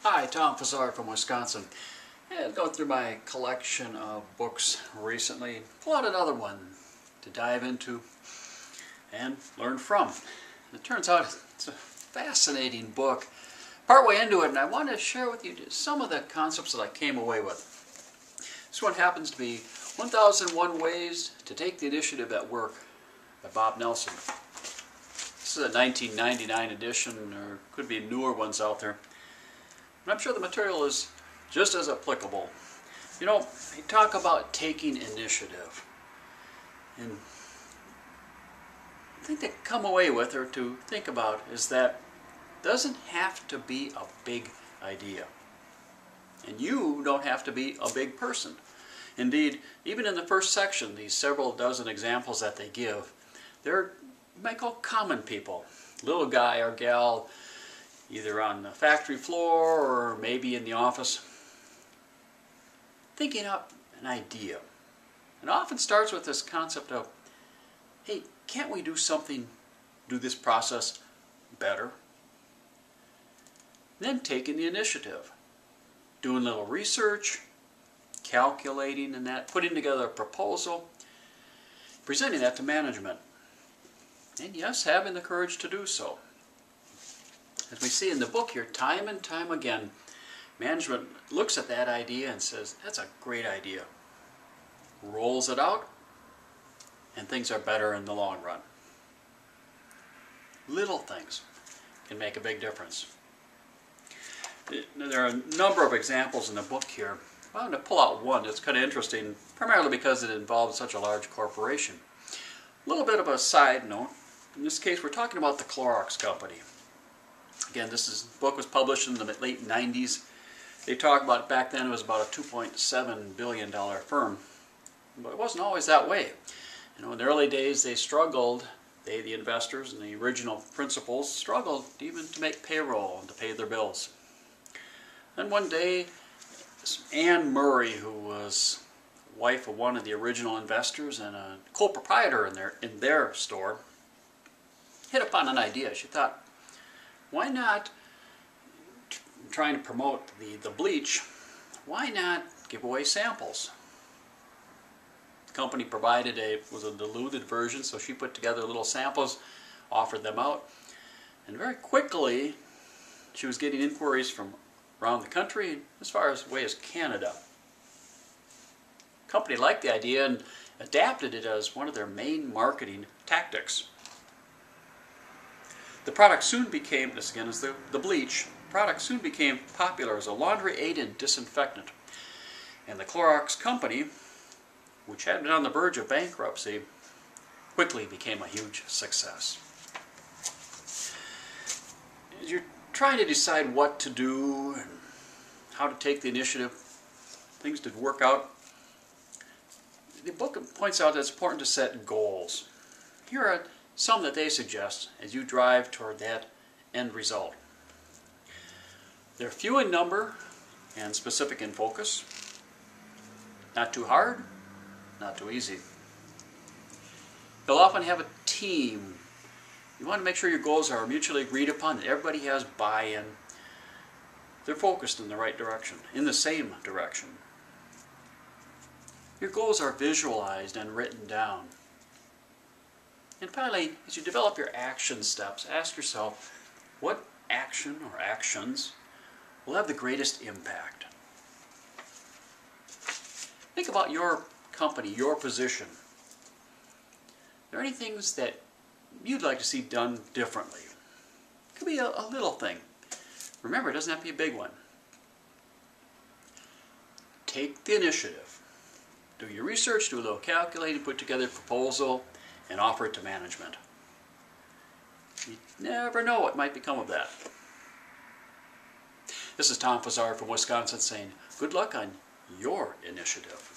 Hi, Tom Fazzard from Wisconsin. And going through my collection of books recently, pulled out another one to dive into and learn from. It turns out it's a fascinating book. Partway into it, and I want to share with you some of the concepts that I came away with. This one happens to be 1001 Ways to Take the Initiative at Work by Bob Nelson. This is a 1999 edition, or could be newer ones out there. And I'm sure the material is just as applicable. You know, you talk about taking initiative. And the thing to come away with or to think about is that it doesn't have to be a big idea. And you don't have to be a big person. Indeed, even in the first section, these several dozen examples that they give, they're you might call common people. Little guy or gal, either on the factory floor or maybe in the office, thinking up an idea. It often starts with this concept of, hey, can't we do something, do this process better? Then taking the initiative, doing a little research, calculating and that, putting together a proposal, presenting that to management. And yes, having the courage to do so. As we see in the book here, time and time again, management looks at that idea and says, that's a great idea. Rolls it out, and things are better in the long run. Little things can make a big difference. There are a number of examples in the book here. I wanted to pull out one that's kind of interesting, primarily because it involves such a large corporation. A little bit of a side note. In this case, we're talking about the Clorox Company. Again, this book was published in the late 90s. They talk about back then it was about a $2.7 billion firm. But it wasn't always that way. You know, in the early days they struggled, the investors and the original principals struggled even to make payroll and to pay their bills. And one day, Anne Murray, who was wife of one of the original investors and a co-proprietor in their store, hit upon an idea. She thought, why not, trying to promote the bleach, why not give away samples? The company provided was a diluted version, so she put together little samples, offered them out, and very quickly she was getting inquiries from around the country, as far away as Canada. The company liked the idea and adapted it as one of their main marketing tactics. The product soon became, this again is the bleach, the product soon became popular as a laundry aid and disinfectant. And the Clorox Company, which had been on the verge of bankruptcy, quickly became a huge success. As you're trying to decide what to do and how to take the initiative, things to work out, the book points out that it's important to set goals. Here are some that they suggest as you drive toward that end result. They're few in number and specific in focus. Not too hard, not too easy. You'll often have a team. You want to make sure your goals are mutually agreed upon, that everybody has buy-in. They're focused in the right direction, in the same direction. Your goals are visualized and written down. And finally, as you develop your action steps, ask yourself, what action or actions will have the greatest impact? Think about your company, your position. Are there any things that you'd like to see done differently? It could be a little thing. Remember, it doesn't have to be a big one. Take the initiative. Do your research, do a little calculating, put together a proposal, and offer it to management. You never know what might become of that. This is Tom Fazzard from Wisconsin saying, good luck on your initiative.